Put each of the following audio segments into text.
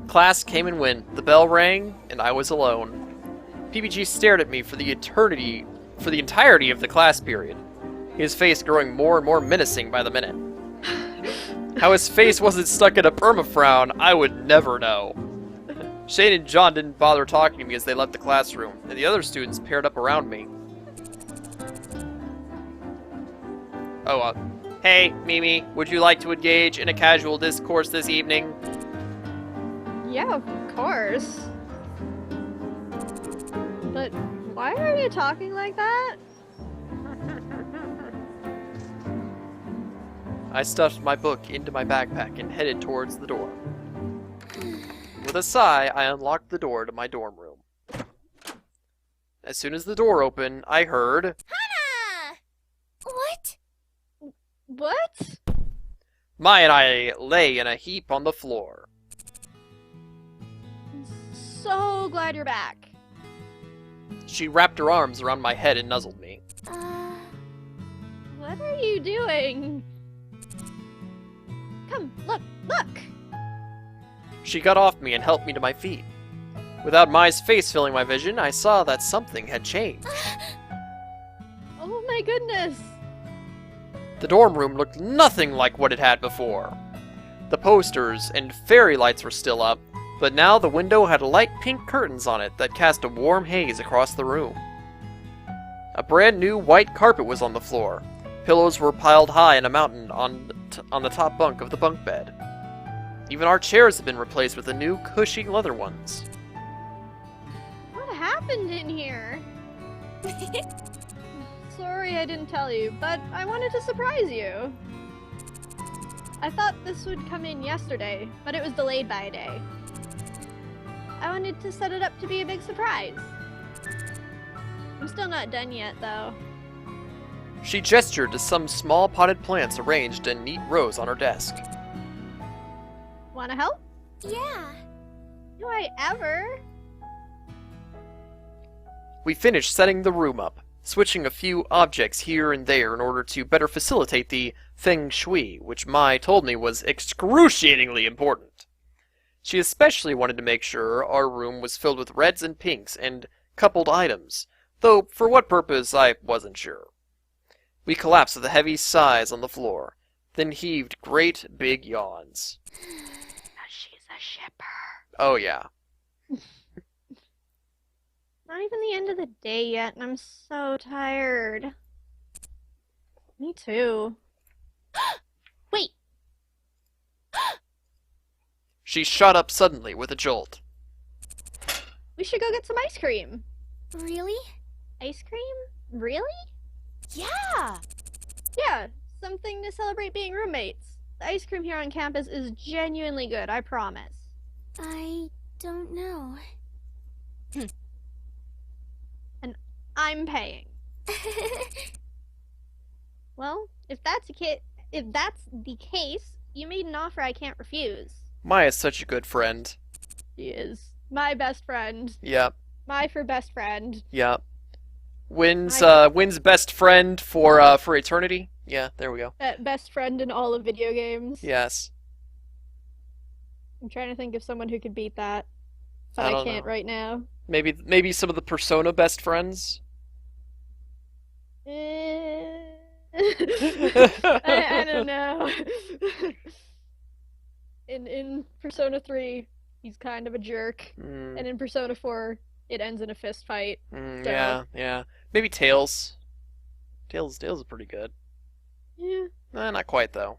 Class came and went, the bell rang, and I was alone. PBG stared at me for the entirety of the class period, his face growing more and more menacing by the minute. How his face wasn't stuck in a perma-frown, I would never know. Shane and John didn't bother talking to me as they left the classroom, and the other students paired up around me. Oh, hey, Mimi, would you like to engage in a casual discourse this evening? Yeah, of course. But why are you talking like that? I stuffed my book into my backpack and headed towards the door. With a sigh, I unlocked the door to my dorm room. As soon as the door opened, I heard... Hana! What? What? Mai and I lay in a heap on the floor. So glad you're back. She wrapped her arms around my head and nuzzled me. What are you doing? Come, look! She got off me and helped me to my feet. Without Mai's face filling my vision, I saw that something had changed. Oh my goodness! The dorm room looked nothing like what it had before. The posters and fairy lights were still up, but now the window had light pink curtains on it that cast a warm haze across the room. A brand new white carpet was on the floor. Pillows were piled high in a mountain on the top bunk of the bunk bed. Even our chairs had been replaced with the new cushy leather ones. What happened in here? Sorry I didn't tell you, but I wanted to surprise you. I thought this would come in yesterday, but it was delayed by a day. I wanted to set it up to be a big surprise. I'm still not done yet, though. She gestured to some small potted plants arranged in neat rows on her desk. Wanna help? Yeah. Do I ever? We finished setting the room up, switching a few objects here and there in order to better facilitate the feng shui, which Mai told me was excruciatingly important. She especially wanted to make sure our room was filled with reds and pinks and coupled items, though for what purpose I wasn't sure. We collapsed with a heavy sighs on the floor, then heaved great big yawns. She's a shipper. Oh yeah. Not even the end of the day yet, and I'm so tired. Me too. Wait! She shot up suddenly with a jolt. We should go get some ice cream. Really? Ice cream? Really? Yeah! Yeah, something to celebrate being roommates. The ice cream here on campus is genuinely good, I promise. I don't know. And I'm paying. Well, if that's the case, you made an offer I can't refuse. Maya's such a good friend. She is my best friend. Yep. My for best friend. Yep. Wins best friend for eternity. Yeah, there we go. Best friend in all of video games. Yes. I'm trying to think of someone who could beat that, but I I don't can't know. right now. Maybe some of the Persona best friends. I don't know. In Persona 3, he's kind of a jerk, and in Persona 4, it ends in a fist fight. So. Yeah. Maybe Tails. Tails is pretty good. Yeah. Not quite though.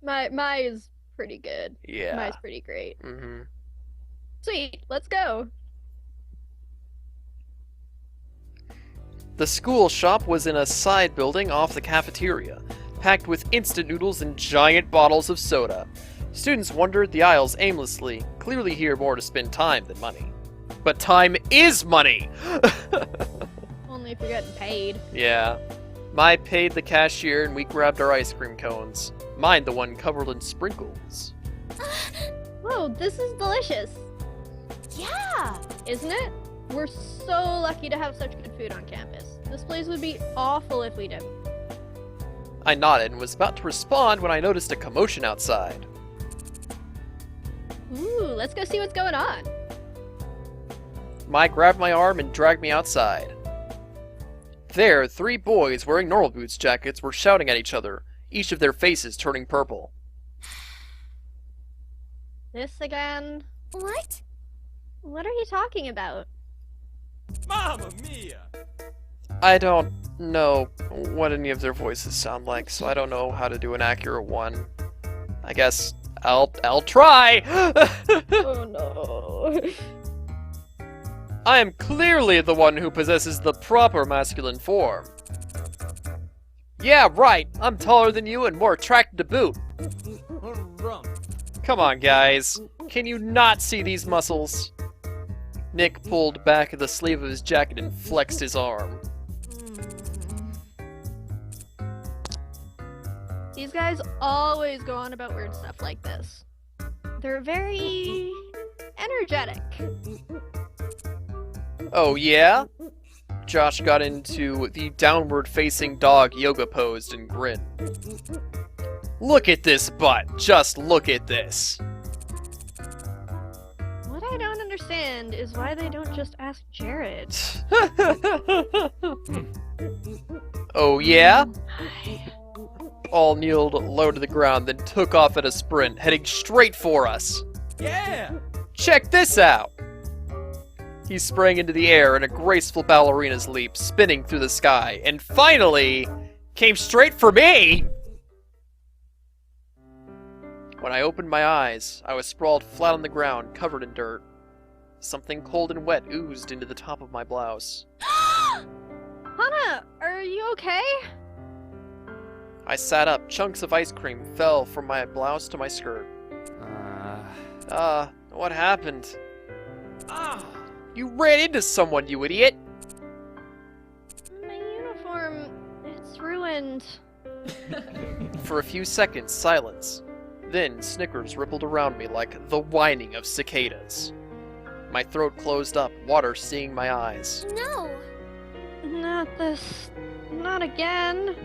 Mai is pretty good. Yeah. Mai's pretty great. Mm-hmm. Sweet, let's go. The school shop was in a side building off the cafeteria, packed with instant noodles and giant bottles of soda. Students wandered the aisles aimlessly, clearly here more to spend time than money. But time is money! Only if you're getting paid. Yeah. Mai paid the cashier and we grabbed our ice cream cones. Mine the one covered in sprinkles. Whoa, this is delicious. Yeah! Isn't it? We're so lucky to have such good food on campus. This place would be awful if we didn't. I nodded and was about to respond when I noticed a commotion outside. Ooh, let's go see what's going on. Mai grabbed my arm and dragged me outside. There, 3 boys wearing normal boots jackets were shouting at each other, each of their faces turning purple. This again? What? What are you talking about? Mamma mia! I don't know what any of their voices sound like, so I don't know how to do an accurate one. I guess I'll try! Oh no. I am clearly the one who possesses the proper masculine form. Yeah, right. I'm taller than you and more attractive to boot. Rump. Come on, guys. Can you not see these muscles? Nick pulled back the sleeve of his jacket and flexed his arm. These guys always go on about weird stuff like this. They're very energetic. Oh, yeah? Josh got into the downward-facing dog yoga pose and grinned. Look at this butt. Just look at this. What I don't understand is why they don't just ask Jared. Oh, yeah? All kneeled low to the ground, then took off at a sprint, heading straight for us. Yeah! Check this out! He sprang into the air in a graceful ballerina's leap, spinning through the sky, and finally came straight for me! When I opened my eyes, I was sprawled flat on the ground, covered in dirt. Something cold and wet oozed into the top of my blouse. Hana, are you okay? I sat up. Chunks of ice cream fell from my blouse to my skirt. What happened? Ah! You ran into someone, you idiot! My uniform, it's ruined. For a few seconds, silence. Then snickers rippled around me like the whining of cicadas. My throat closed up, water stinging my eyes. No. Not this. Not again.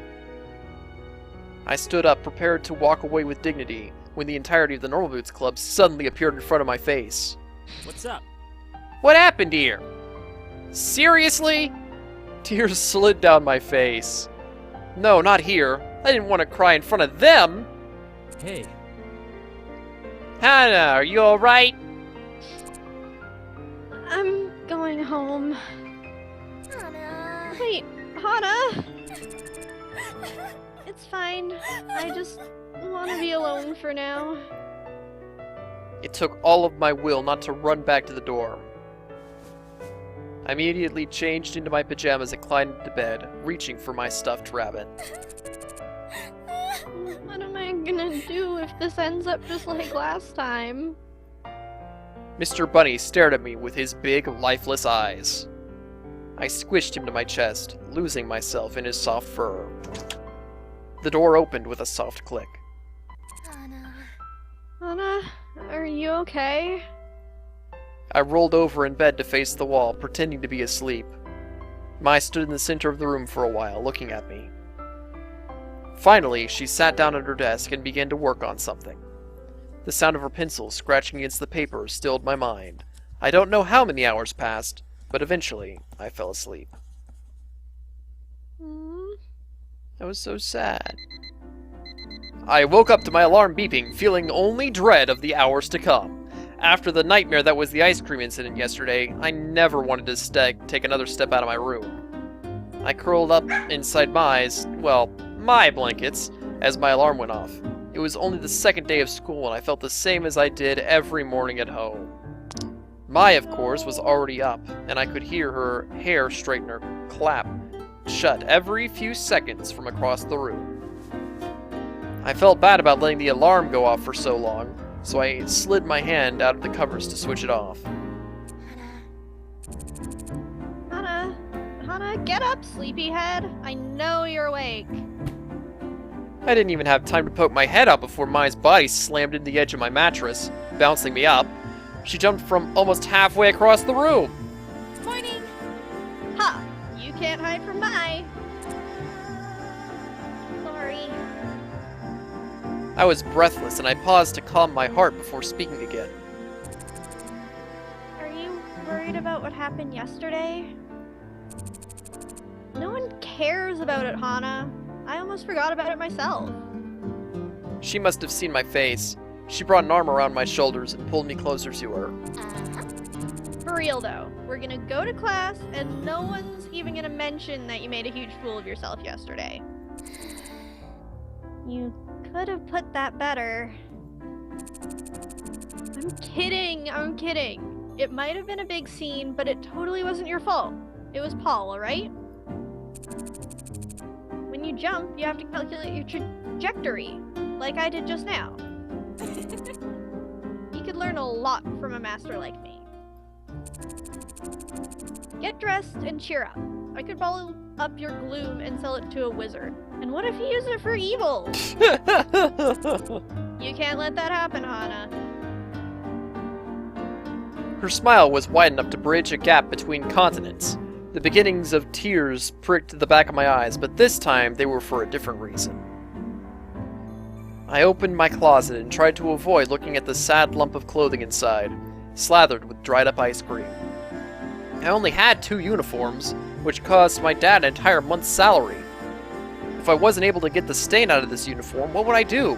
I stood up, prepared to walk away with dignity, when the entirety of the Normal Boots Club suddenly appeared in front of my face. What's up? What happened here? Seriously? Tears slid down my face. No, not here. I didn't want to cry in front of them. Hey. Hannah, are you alright? I'm going home. Hana. Wait, Hana? It's fine. I just want to be alone for now. It took all of my will not to run back to the door. I immediately changed into my pajamas and climbed into bed, reaching for my stuffed rabbit. What am I gonna do if this ends up just like last time? Mr. Bunny stared at me with his big, lifeless eyes. I squished him to my chest, losing myself in his soft fur. The door opened with a soft click. Hana. Hana, are you okay? I rolled over in bed to face the wall, pretending to be asleep. Mai stood in the center of the room for a while, looking at me. Finally, she sat down at her desk and began to work on something. The sound of her pencil scratching against the paper stilled my mind. I don't know how many hours passed, but eventually I fell asleep. I was so sad. I woke up to my alarm beeping, feeling only dread of the hours to come. After the nightmare that was the ice cream incident yesterday, I never wanted to take another step out of my room. I curled up inside my blankets, as my alarm went off. It was only the second day of school, and I felt the same as I did every morning at home. Mai, of course, was already up, and I could hear her hair straightener clap shut every few seconds from across the room. I felt bad about letting the alarm go off for so long, so I slid my hand out of the covers to switch it off. Hana, get up, sleepyhead. I know you're awake. I didn't even have time to poke my head out before Mai's body slammed into the edge of my mattress, bouncing me up. She jumped from almost halfway across the room. Morning. Ha! You can't hide from Mai. Sorry. I was breathless, and I paused to calm my heart before speaking again. worried about what happened yesterday? No one cares about it, Hana. I almost forgot about it myself. She must have seen my face. She brought an arm around my shoulders and pulled me closer to her. Uh-huh. For real though, we're gonna go to class and no one's even gonna mention that you made a huge fool of yourself yesterday. You could have put that better. I'm kidding. It might have been a big scene, but it totally wasn't your fault. It was Paul, alright? When you jump, you have to calculate your trajectory, like I did just now. You could learn a lot from a master like me. Get dressed and cheer up. I could bottle up your gloom and sell it to a wizard. And what if you use it for evil? You can't let that happen, Hana. Her smile was wide enough to bridge a gap between continents. The beginnings of tears pricked the back of my eyes, but this time they were for a different reason. I opened my closet and tried to avoid looking at the sad lump of clothing inside, slathered with dried up ice cream. I only had 2 uniforms, which cost my dad an entire month's salary. If I wasn't able to get the stain out of this uniform, what would I do?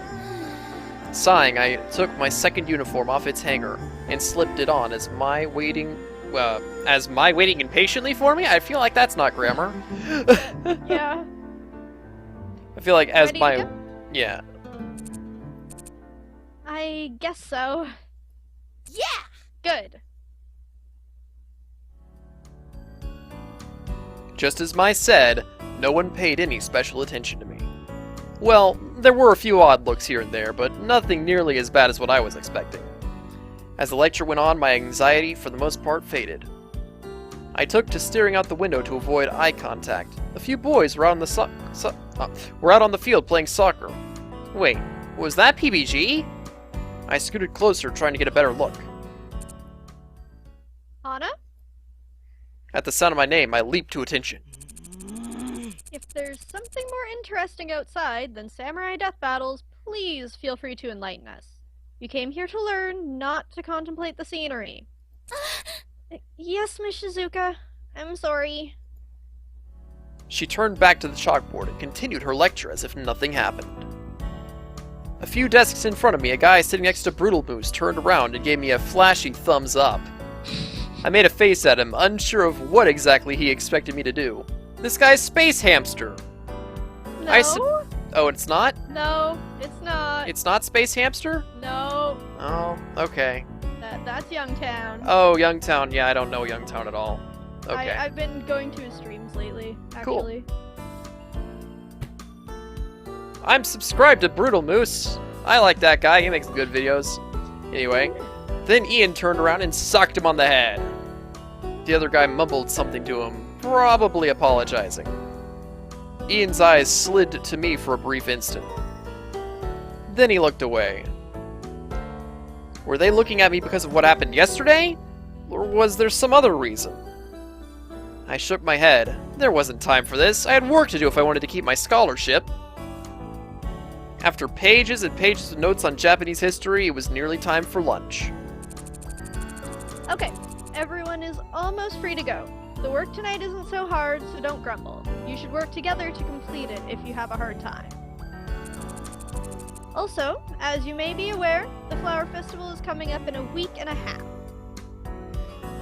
Sighing, I took my second uniform off its hanger and slipped it on as my waiting impatiently for me? I feel like that's not grammar. Yeah. I feel like as Ready to my... go? Yeah. I guess so. Yeah! Good. Just as Mai said, no one paid any special attention to me. Well, there were a few odd looks here and there, but nothing nearly as bad as what I was expecting. As the lecture went on, my anxiety, for the most part, faded. I took to staring out the window to avoid eye contact. A few boys were out on the field playing soccer. Wait, was that PBG? I scooted closer, trying to get a better look. Hana? At the sound of my name, I leaped to attention. If there's something more interesting outside than samurai death battles, please feel free to enlighten us. You came here to learn, not to contemplate the scenery. Yes, Miss Shizuka. I'm sorry. She turned back to the chalkboard and continued her lecture as if nothing happened. A few desks in front of me, a guy sitting next to Brutal Moose turned around and gave me a flashy thumbs up. I made a face at him, unsure of what exactly he expected me to do. This guy's Space Hamster! No? Oh, it's not? No, it's not. It's not Space Hamster? No. Oh, okay. That's Youngtown. Oh, Youngtown. Yeah, I don't know Youngtown at all. Okay. I've been going to his streams lately, Cool. actually. I'm subscribed to Brutal Moose. I like that guy. He makes good videos. Anyway, then Ian turned around and socked him on the head. The other guy mumbled something to him, probably apologizing. Ian's eyes slid to me for a brief instant. Then he looked away. Were they looking at me because of what happened yesterday? Or was there some other reason? I shook my head. There wasn't time for this. I had work to do if I wanted to keep my scholarship. After pages and pages of notes on Japanese history, it was nearly time for lunch. Okay, everyone is almost free to go. The work tonight isn't so hard, so don't grumble. You should work together to complete it if you have a hard time. Also, as you may be aware, the Flower Festival is coming up in a week and a half.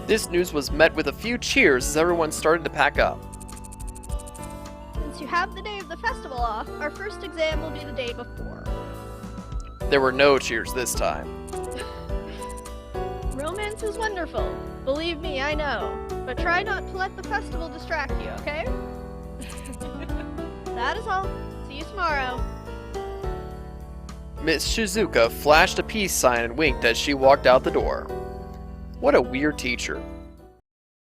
This news was met with a few cheers as everyone started to pack up. Since you have the day of the festival off, our first exam will be the day before. There were no cheers this time. Romance is wonderful. Believe me, I know. But try not to let the festival distract you, okay? That is all. See you tomorrow. Miss Shizuka flashed a peace sign and winked as she walked out the door. What a weird teacher.